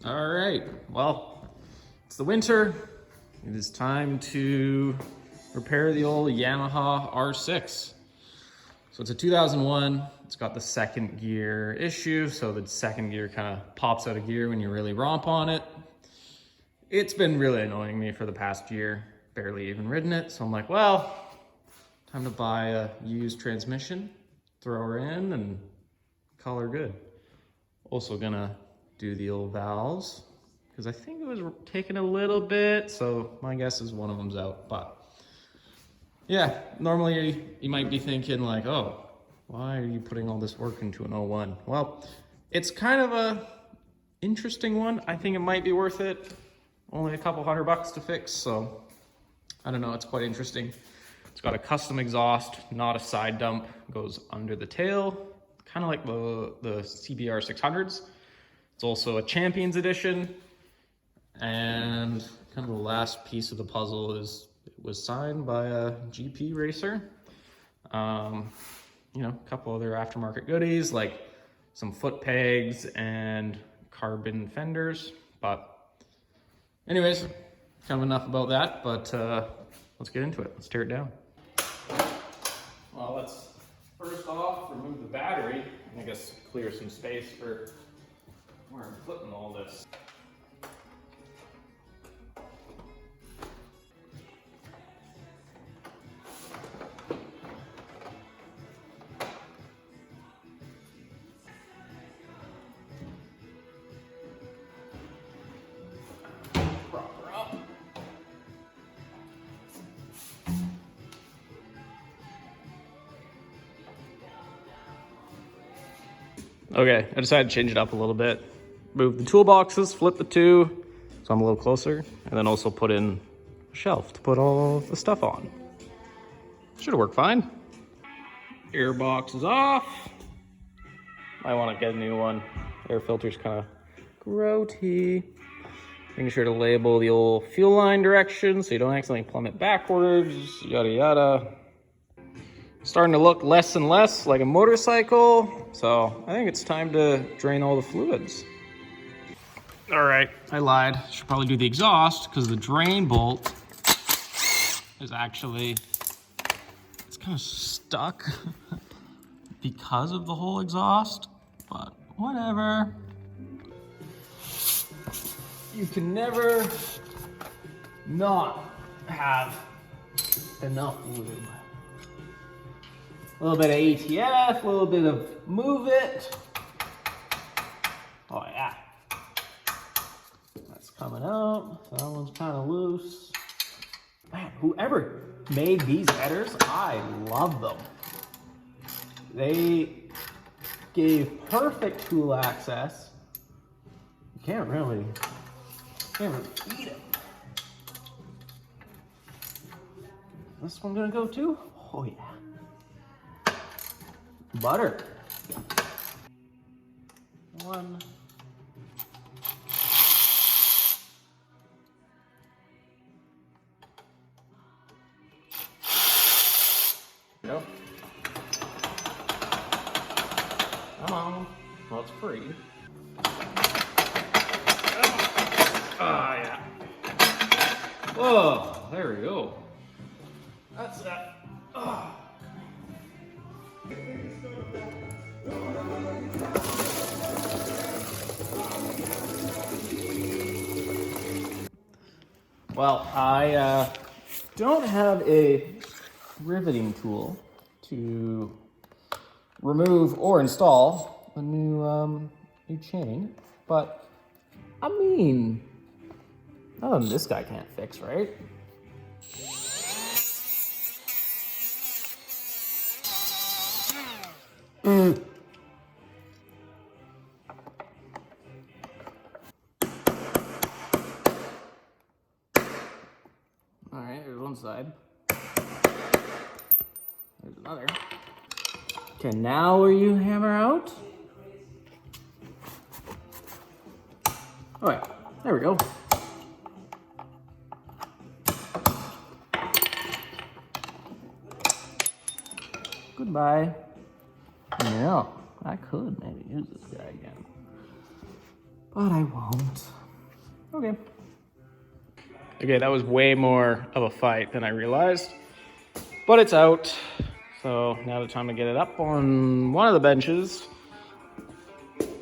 All right, well, it's the winter. It is time to repair the old Yamaha R6. So it's a 2001. It's got the second gear issue, so the second gear kind of pops out of gear when you really romp on it. It's been really annoying me for the past year, barely even ridden it. So I'm like, well, time to buy a used transmission, throw her in and call her good. Also gonna do the old valves because I think it was taking a little bit. So my guess is one of them's out, but yeah, normally you might be thinking like, oh, why are you putting all this work into an 01? Well, it's kind of a interesting one. I think it might be worth it. Only a couple $100 to fix, so I don't know, it's quite interesting. It's got a custom exhaust, not a side dump, goes under the tail, kind of like the CBR 600s. It's also a Champions edition, and kind of the last piece of the puzzle is it was signed by a GP racer. You know, a couple other aftermarket goodies like some foot pegs and carbon fenders, but anyways, kind of enough about that, but let's get into it. Let's tear it down. Well, let's first off remove the battery. I guess clear some space for where I'm putting all this. Okay, I decided to change it up a little bit. Move the toolboxes, flip the two, so I'm a little closer, and then also put in a shelf to put all the stuff on. Should have worked fine. Gearbox is off. I want to get a new one. Air filter's kind of grody. Making sure to label the old fuel line direction so you don't accidentally plummet backwards, yada yada. Starting to look less and less like a motorcycle, so I think it's time to drain all the fluids. All right, I lied. Should probably do the exhaust because the drain bolt is actually, it's kind of stuck because of the whole exhaust, but whatever. You can never not have enough lube. A little bit of ATF, a little bit of move it. Oh yeah. That's coming out. That one's kind of loose. Man, whoever made these headers, I love them. They gave perfect tool access. You can't really beat it. This one gonna go too? Oh yeah. Butter. One. Go. Come on. Well, it's free. Ah, yeah. Whoa, there we go. That's that. Ah. Well, I don't have a riveting tool to remove or install a new chain, but I mean, nothing this guy can't fix, right? All right, there's one side. There's another. Okay, now where you hammer out? All right, there we go. Goodbye. Yeah, I could maybe use this guy again. but I won't. Okay, that was way more of a fight than I realized, but it's out. So now the time to get it up on one of the benches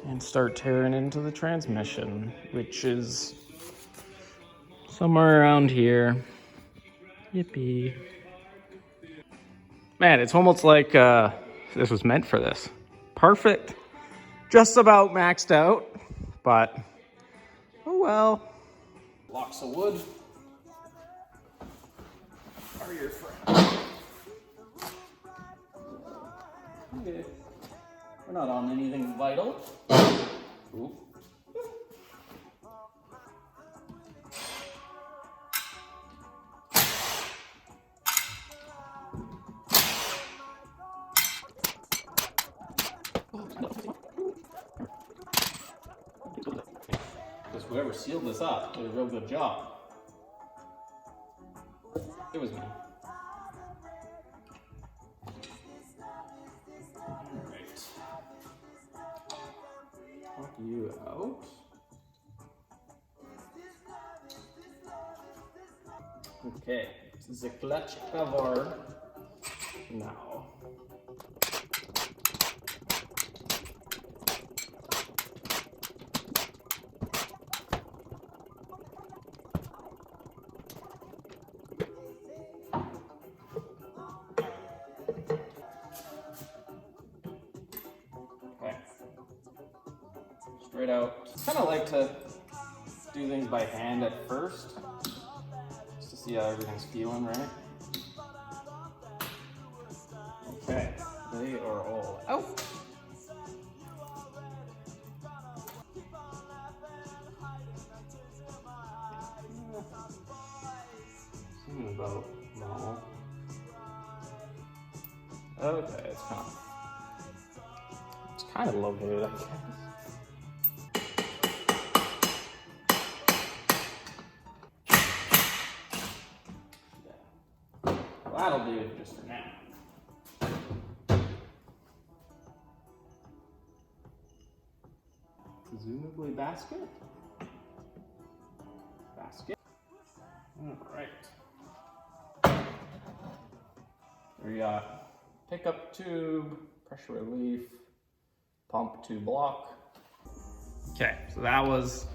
and start tearing into the transmission, which is somewhere around here. Yippee. Man, it's almost like this was meant for this. Perfect. Just about maxed out, but oh well. Blocks of wood are your friend. Okay. We're not on anything vital. Ooh. Because whoever sealed this up did a real good job. It was me. Alright. Pop you out. Okay, this is a clutch cover now. Okay, straight out. Kind of like to do things by hand at first, just to see how everything's feeling, right? Okay, they are all out. Something about normal. Okay, it's kind of located, I guess. Yeah. Well, that'll do it just for now. Presumably basket. All right. We got pickup tube, pressure relief, pump to block. Okay, so that was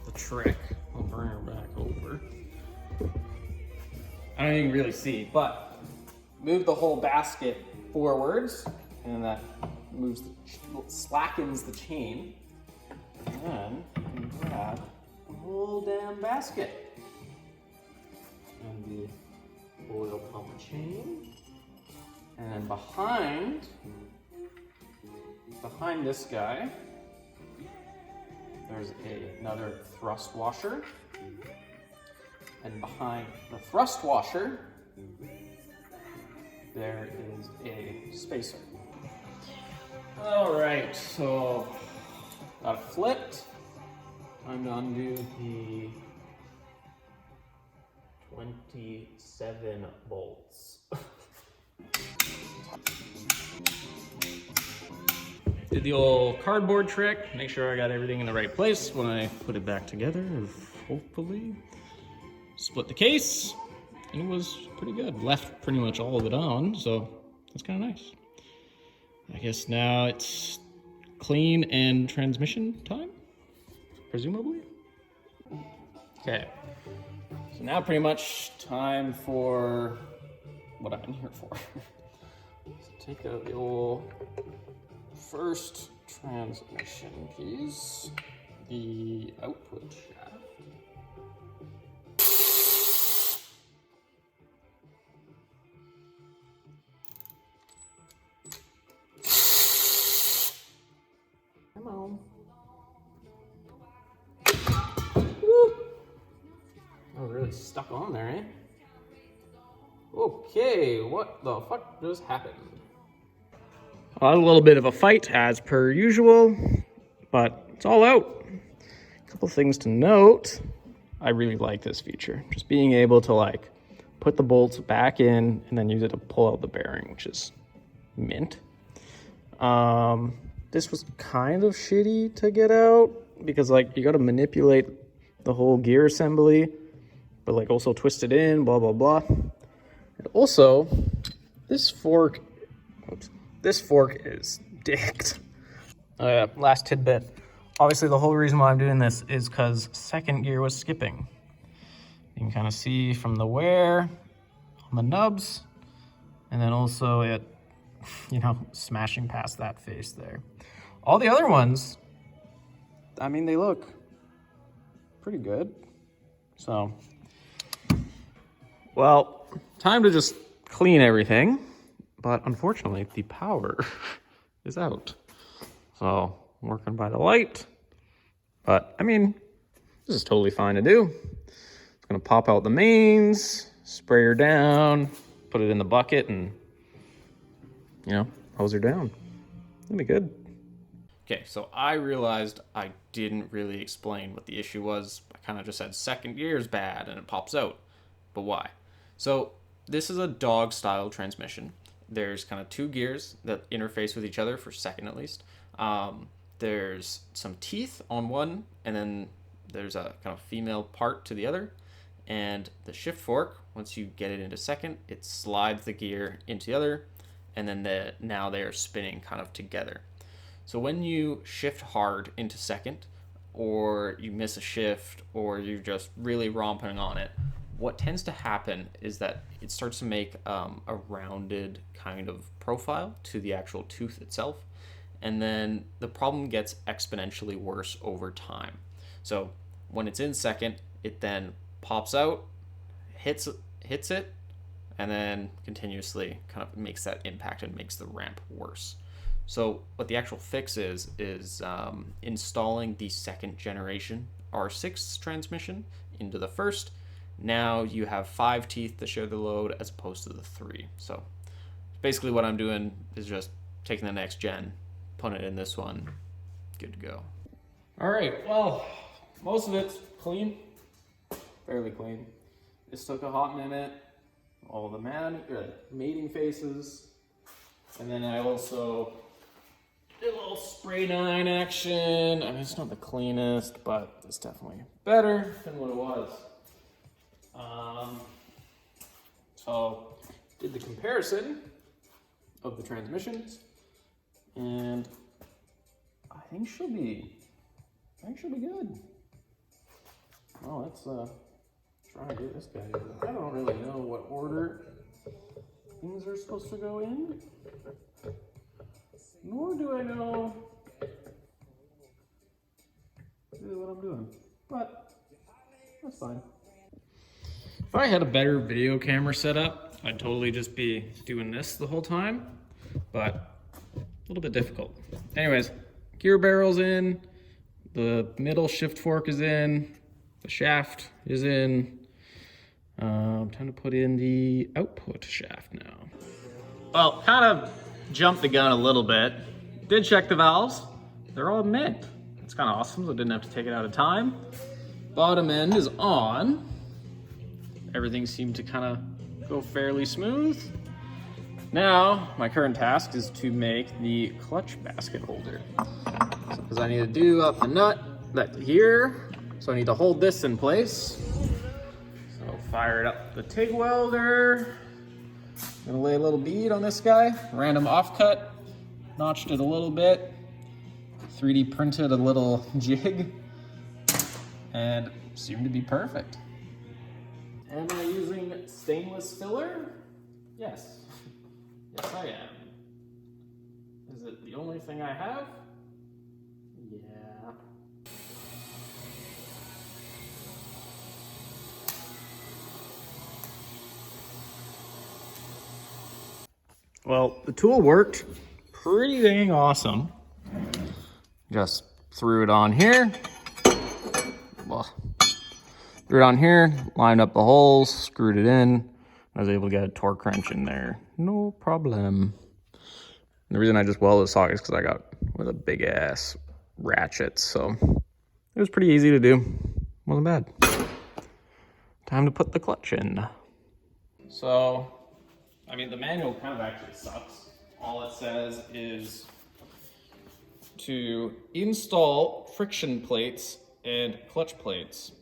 the trick. I'll bring her back over. I don't even really see, but move the whole basket forwards, and that slackens the chain. And then you can grab the whole damn basket. And the oil pump chain. And then behind this guy, there's another thrust washer. And behind the thrust washer, there is a spacer. All right, so got it flipped. Time to undo the 27 bolts. Did the old cardboard trick, make sure I got everything in the right place when I put it back together, hopefully. Split the case, and it was pretty good. Left pretty much all of it on, so that's kind of nice. I guess now it's clean and transmission time, presumably. Okay, so now pretty much time for what I'm in here for. So take out the old first transmission piece, the output shaft. Come on. Woo. Oh, really stuck on there, eh? Okay, what the fuck just happened? A little bit of a fight as per usual, but it's all out. A couple things to note. I really like this feature. Just being able to like put the bolts back in and then use it to pull out the bearing, which is mint. This was kind of shitty to get out because like you got to manipulate the whole gear assembly, but like also twist it in, blah, blah, blah. And also this fork is dicked. Last tidbit. Obviously the whole reason why I'm doing this is because second gear was skipping. You can kind of see from the wear on the nubs, and then also it, you know, smashing past that face there. All the other ones, I mean, they look pretty good. So, well, time to just clean everything. But unfortunately, the power is out. So, I'm working by the light. But, I mean, this is totally fine to do. It's gonna pop out the mains, spray her down, put it in the bucket, and, you know, hose her down. It'll be good. Okay, so I realized I didn't really explain what the issue was. I kind of just said second gear is bad and it pops out. But why? So this is a dog style transmission. There's kind of two gears that interface with each other for second at least. There's some teeth on one, and then there's a kind of female part to the other. And the shift fork, once you get it into second, it slides the gear into the other, and then now they are spinning kind of together. So when you shift hard into second, or you miss a shift, or you're just really romping on it, what tends to happen is that it starts to make a rounded kind of profile to the actual tooth itself. And then the problem gets exponentially worse over time. So when it's in second, it then pops out, hits it, and then continuously kind of makes that impact and makes the ramp worse. So what the actual fix is installing the second generation R6 transmission into the first. Now you have 5 teeth to share the load as opposed to the 3. So basically what I'm doing is just taking the next gen, putting it in this one, good to go. All right, well, most of it's clean, fairly clean. This took a hot minute. All the mating faces, and then I also did a little spray 9 action. I mean, it's not the cleanest, but it's definitely better than what it was. So did the comparison of the transmissions, and I think she'll be good. Well, let's try and do this guy. I don't really know what order things are supposed to go in, nor do I know really what I'm doing, but that's fine. If I had a better video camera setup, I'd totally just be doing this the whole time, but a little bit difficult. Anyways, gear barrel's in, the middle shift fork is in, the shaft is in. I'm trying to put in the output shaft now. Well, kind of jumped the gun a little bit. Did check the valves. They're all mint. It's kind of awesome, so I didn't have to take it out of time. Bottom end is on. Everything seemed to kind of go fairly smooth. Now, my current task is to make the clutch basket holder. Because I need to do up the nut that here. So I need to hold this in place. So fired up the TIG welder. Gonna lay a little bead on this guy. Random offcut. Notched it a little bit. 3D printed a little jig. And seemed to be perfect. Am I using stainless filler? Yes. Yes, I am. Is it the only thing I have? Yeah. Well, the tool worked pretty dang awesome. Just threw it on here. Well, threw it on here, lined up the holes, screwed it in. I was able to get a torque wrench in there. No problem. And the reason I just welded the socket is because I got one of the big ass ratchets. So it was pretty easy to do. Wasn't bad. Time to put the clutch in. So, I mean, the manual kind of actually sucks. All it says is to install friction plates and clutch plates.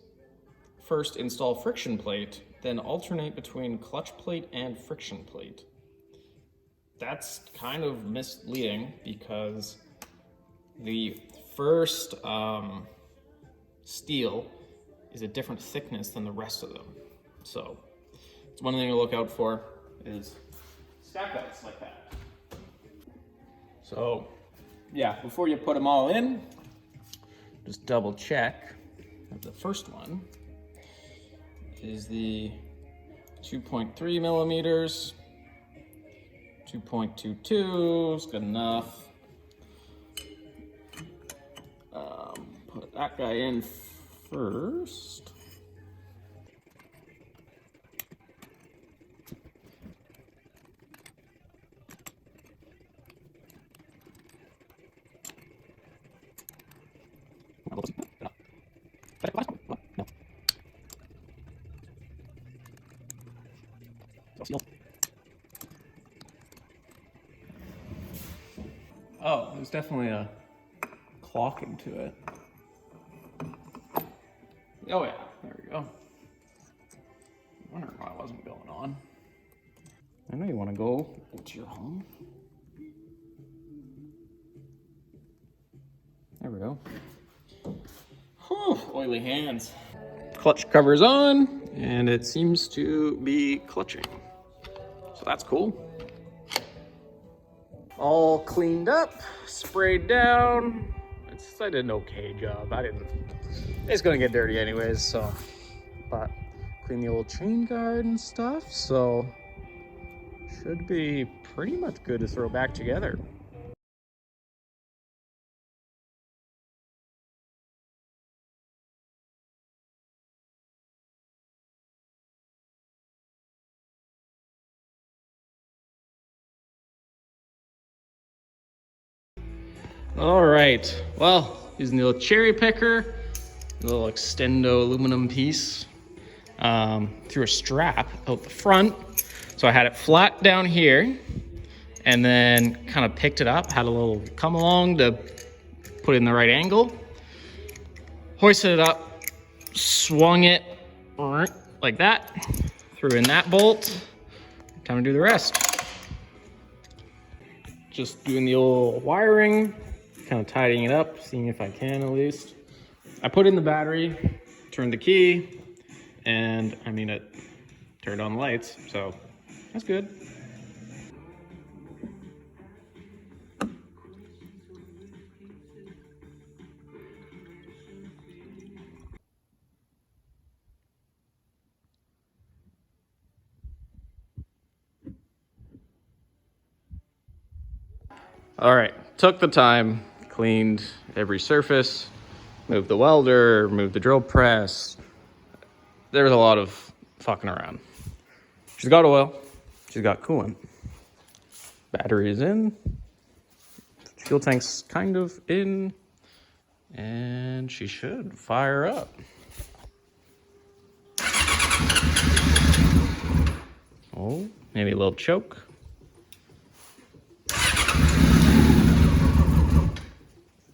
First, install friction plate, then alternate between clutch plate and friction plate. That's kind of misleading because the first steel is a different thickness than the rest of them. So it's one thing to look out for is stack outs like that. So yeah, before you put them all in, just double check that the first one is the 2.3 millimeters, 2.22 is good enough. Put that guy in first. Oh, there's definitely a clocking to it. Oh yeah, there we go. I'm wondering why it wasn't going on. I know you want to go into your home. There we go. Whew, oily hands. Clutch cover's on, and it seems to be clutching. So that's cool. All cleaned up, sprayed down. I did an okay job. It's gonna get dirty anyways, so. But clean the old chain guard and stuff, so should be pretty much good to throw back together. All right, well, using the little cherry picker, a little extendo aluminum piece, through a strap out the front. So I had it flat down here and then kind of picked it up, had a little come along to put it in the right angle, hoisted it up, swung it like that, threw in that bolt, time to do the rest. Just doing the old wiring, kind of tidying it up, seeing if I can at least. I put in the battery, turned the key, and I mean it turned on the lights, so that's good. All right, took the time, cleaned every surface, moved the welder, moved the drill press. There was a lot of fucking around. She's got oil, she's got coolant. Battery is in, fuel tank's kind of in, and she should fire up. Oh, maybe a little choke.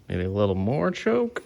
Maybe a little more choke.